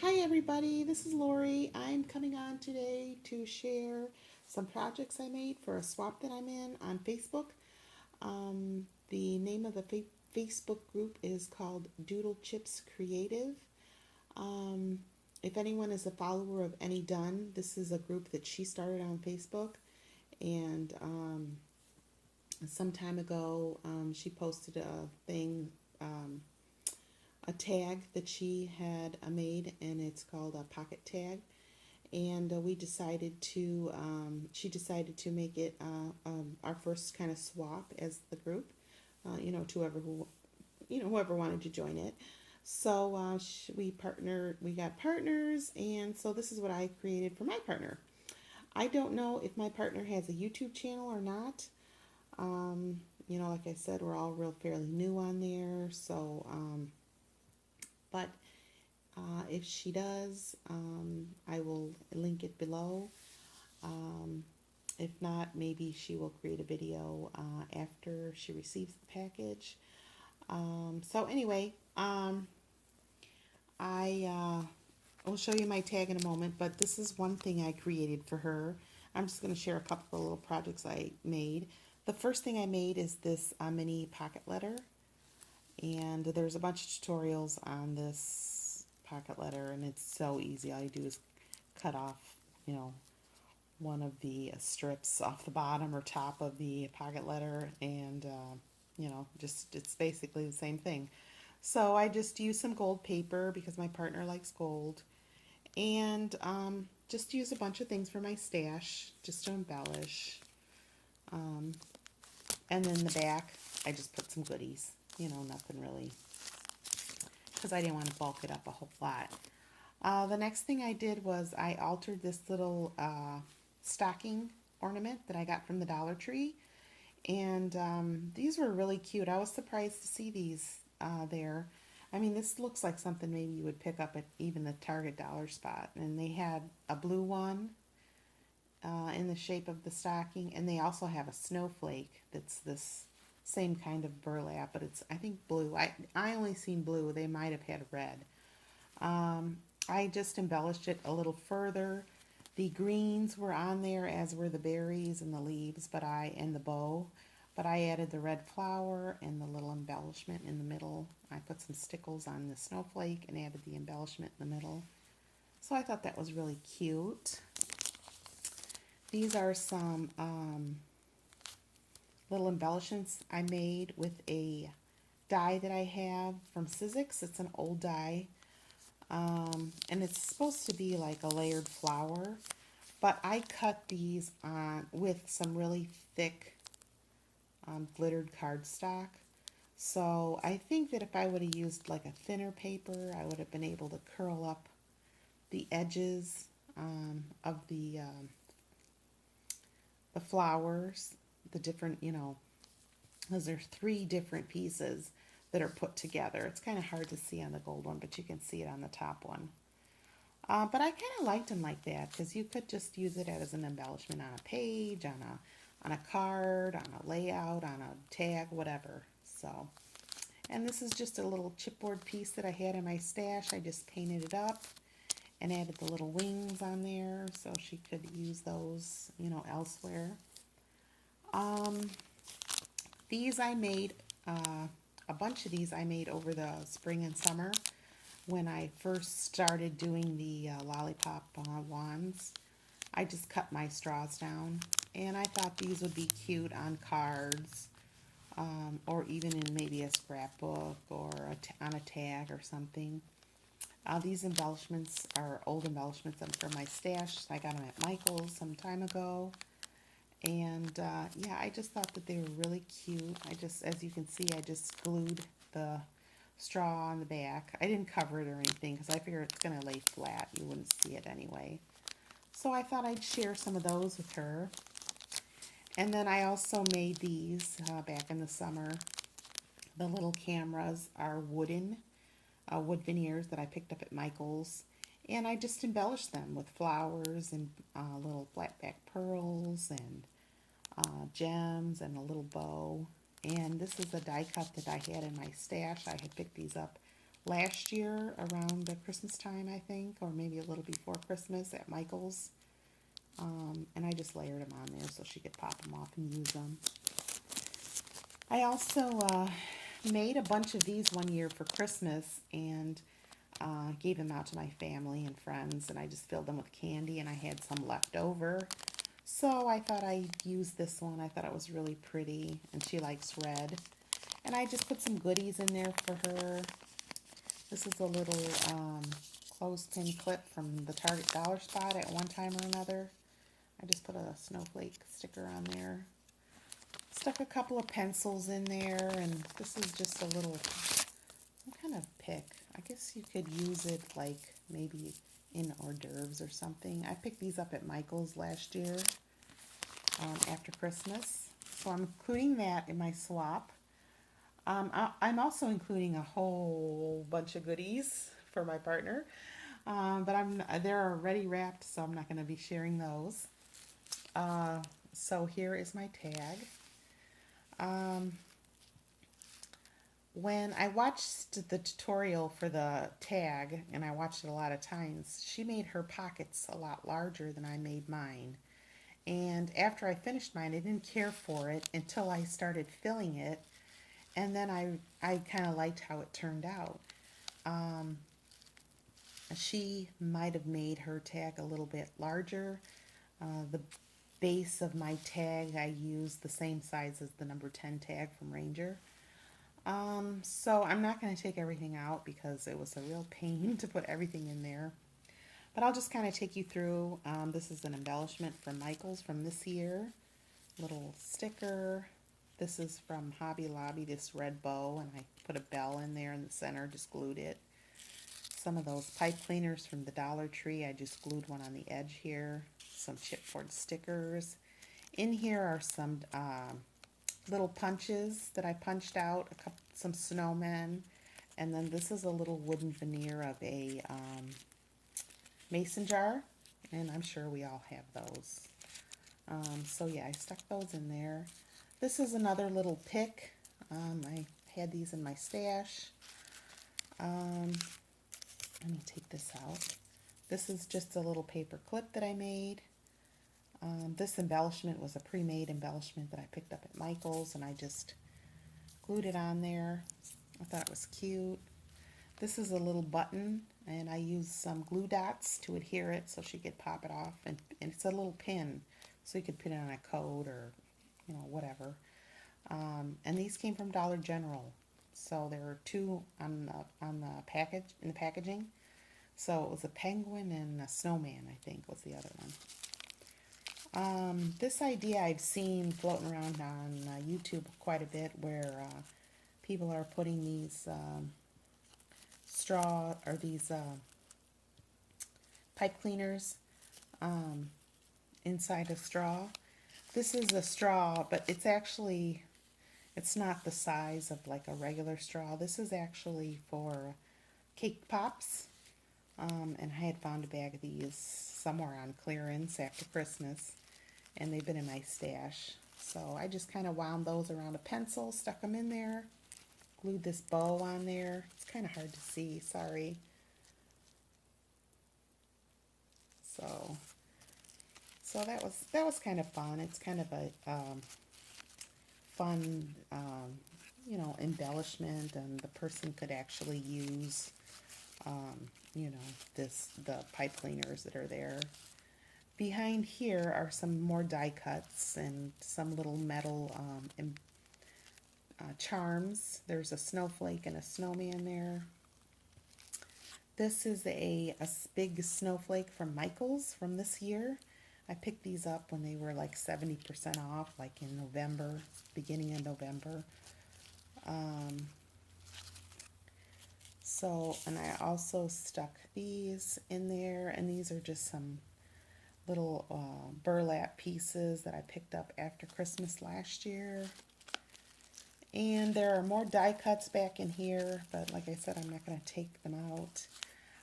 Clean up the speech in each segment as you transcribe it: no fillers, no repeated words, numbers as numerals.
Hi everybody, this is Lori. I'm coming on today to share some projects I made for a swap that I'm in on Facebook. The name of the Facebook group is called DoodleChips Creative. Um, if anyone is a follower of Any Dunn, this is a group that she started on Facebook. And some time ago, she posted a thing, um, a tag that she had made, and it's called a pocket tag. And we decided to she decided to make it our first kind of swap as the group, to whoever wanted to join it. So we got partners, and so this is what I created for my partner. I don't know if my partner has a YouTube channel or not. Like I said, we're all real fairly new on there, so but if she does, I will link it below. Um, if not, maybe she will create a video after she receives the package. So anyway, I will show you my tag in a moment, but this is one thing I created for her. I'm just going to share a couple of little projects I made. The first thing I made is this mini pocket letter, and there's a bunch of tutorials on this pocket letter, and it's so easy. All you do is cut off, you know, one of the strips off the bottom or top of the pocket letter, and just it's basically the same thing. So I just use some gold paper because my partner likes gold, and just use a bunch of things for my stash just to embellish. Um, and then the back, I just put some goodies, nothing really, because I didn't want to bulk it up a whole lot. The next thing I did was I altered this little stocking ornament that I got from the Dollar Tree. And these were really cute. I was surprised to see these there. I mean, this looks like something maybe you would pick up at even the Target dollar spot. And they had a blue one in the shape of the stocking. And they also have a snowflake that's this same kind of burlap, but it's, I think, blue. I only seen blue. They might have had red. Um, I just embellished it a little further. The greens were on there, as were the berries and the leaves, and the bow. But I added the red flower and the little embellishment in the middle. I put some stickles on the snowflake and added the embellishment in the middle. So I thought that was really cute. These are some little embellishments I made with a die that I have from Sizzix. It's an old die. And it's supposed to be like a layered flower, but I cut these on with some really thick glittered cardstock. So I think that if I would have used like a thinner paper, I would have been able to curl up the edges of the flowers, the different, because there's three different pieces that are put together. It's kind of hard to see on the gold one, but you can see it on the top one. But I kind of liked them like that because you could just use it as an embellishment on a page, on a card, on a layout, on a tag, whatever. So, and this is just a little chipboard piece that I had in my stash. I just painted it up and added the little wings on there so she could use those, elsewhere. Um, these I made, a bunch of these I made over the spring and summer when I first started doing the lollipop wands. I just cut my straws down, and I thought these would be cute on cards, or even in maybe a scrapbook or on a tag or something. These embellishments are old embellishments from my stash. I got them at Michael's some time ago. And yeah, I just thought that they were really cute. As you can see, I just glued the straw on the back. I didn't cover it or anything because I figured it's going to lay flat. You wouldn't see it anyway. So I thought I'd share some of those with her. And then I also made these back in the summer. The little cameras are wooden, wood veneers that I picked up at Michael's. And I just embellished them with flowers and little flat back pearls and gems and a little bow. And this is a die cut that I had in my stash. I had picked these up last year around the Christmas time, I think, or maybe a little before Christmas at Michael's. And I just layered them on there so she could pop them off and use them. I also made a bunch of these one year for Christmas and gave them out to my family and friends, and I just filled them with candy, and I had some left over. So I thought I'd use this one. I thought it was really pretty, and she likes red. And I just put some goodies in there for her. This is a little clothespin clip from the Target Dollar Spot at one time or another. I just put a snowflake sticker on there. Stuck a couple of pencils in there, and this is just a little, what kind of pick? I guess you could use it like maybe in hors d'oeuvres or something. I picked these up at Michael's last year after Christmas. So I'm including that in my swap. I'm also including a whole bunch of goodies for my partner, but they're already wrapped, so I'm not going to be sharing those. So here is my tag. When I watched the tutorial for the tag, and I watched it a lot of times, she made her pockets a lot larger than I made mine. And after I finished mine, I didn't care for it until I started filling it, and then I kind of liked how it turned out. She might have made her tag a little bit larger. The base of my tag, I used the same size as the number 10 tag from Ranger. So I'm not going to take everything out because it was a real pain to put everything in there. But I'll just kind of take you through. This is an embellishment from Michael's from this year. Little sticker. This is from Hobby Lobby, this red bow, and I put a bell in there in the center, just glued it. Some of those pipe cleaners from the Dollar Tree, I just glued one on the edge here. Some chipboard stickers. In here are some little punches that I punched out, some snowmen, and then this is a little wooden veneer of a mason jar, and I'm sure we all have those. So yeah, I stuck those in there. This is another little pick. I had these in my stash. Let me take this out. This is just a little paper clip that I made. This embellishment was a pre-made embellishment that I picked up at Michael's, and I just glued it on there. I thought it was cute. This is a little button, and I used some glue dots to adhere it so she could pop it off, and it's a little pin, so you could put it on a coat or, you know, whatever. And these came from Dollar General, so there were two on the package, in the packaging. So it was a penguin and a snowman, I think, was the other one. This idea I've seen floating around on YouTube quite a bit, where people are putting these straw or these pipe cleaners inside a straw. This is a straw, but it's not the size of like a regular straw. This is actually for cake pops. And I had found a bag of these somewhere on clearance after Christmas, and they've been in my stash. So I just kind of wound those around a pencil, stuck them in there, glued this bow on there. It's kind of hard to see, sorry. So that was kind of fun. It's kind of a fun, you know, embellishment, and the person could actually use you know, the pipe cleaners that are there. Behind here are some more die cuts and some little metal charms. There's a snowflake and a snowman there. This is a big snowflake from Michael's from this year. I picked these up when they were like 70% off, like in November, beginning of November. And I also stuck these in there, and these are just some little burlap pieces that I picked up after Christmas last year. And there are more die cuts back in here, but like I said, I'm not going to take them out.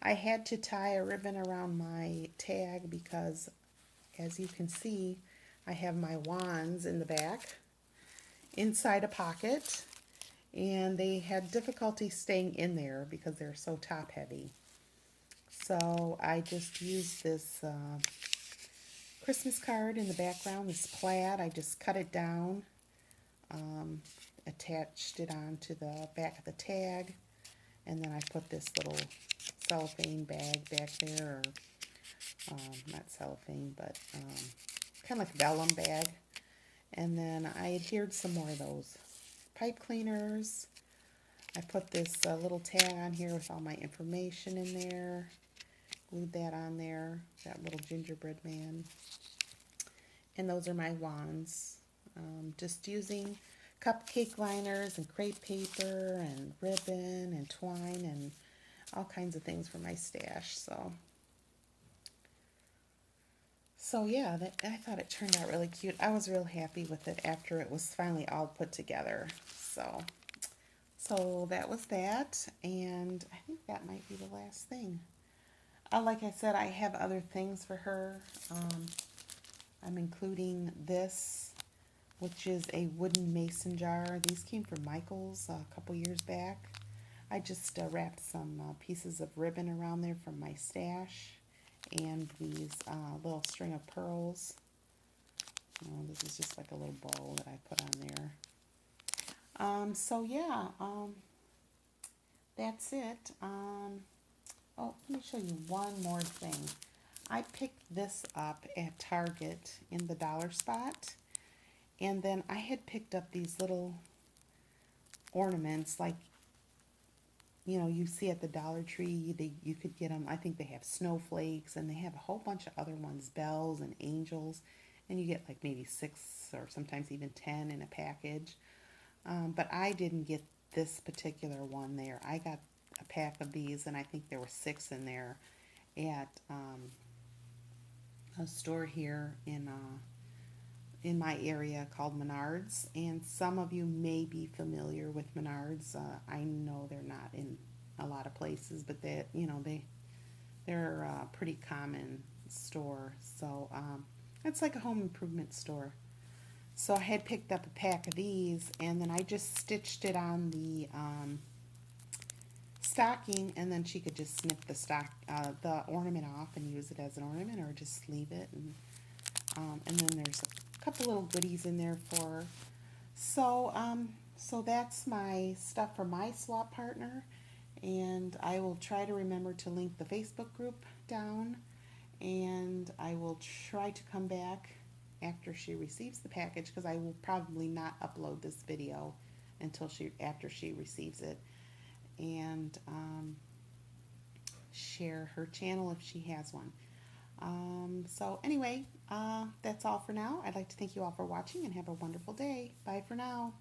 I had to tie a ribbon around my tag because, as you can see, I have my wands in the back inside a pocket. and they had difficulty staying in there because they're so top heavy. So I just used this Christmas card in the background, this plaid. I just cut it down, um, attached it onto the back of the tag, and then I put this little cellophane bag back there, or not cellophane, but kind of like vellum bag. And then I adhered some more of those pipe cleaners. I put this little tag on here with all my information in there. Glued that on there, that little gingerbread man. And those are my wands. Just using cupcake liners and crepe paper and ribbon and twine and all kinds of things for my stash. So yeah, I thought it turned out really cute. I was real happy with it after it was finally all put together. So that was that, and I think that might be the last thing. Like I said, I have other things for her. I'm including this, which is a wooden mason jar. These came from Michael's a couple years back. I just wrapped some pieces of ribbon around there from my stash, and these little string of pearls. This is just like a little bow that I put on there. So yeah, that's it. Oh, let me show you one more thing. I picked this up at Target in the dollar spot, and then I had picked up these little ornaments like, you know, you see at the Dollar Tree. You could get them. I think they have snowflakes, and they have a whole bunch of other ones, bells and angels, and you get like maybe 6 or sometimes even 10 in a package. But I didn't get this particular one there. I got a pack of these, and I think there were 6 in there at a store here in my area called Menards. And some of you may be familiar with Menards. I know they're not in a lot of places, but they're a pretty common store. So it's like a home improvement store. So I had picked up a pack of these, and then I just stitched it on the stocking, and then she could just snip the ornament off and use it as an ornament, or just leave it. And then there's a couple little goodies in there for her. So that's my stuff for my swap partner, and I will try to remember to link the Facebook group down, and I will try to come back after she receives the package, because I will probably not upload this video until after she receives it, and share her channel if she has one. So anyway, that's all for now. I'd like to thank you all for watching, and have a wonderful day. Bye for now.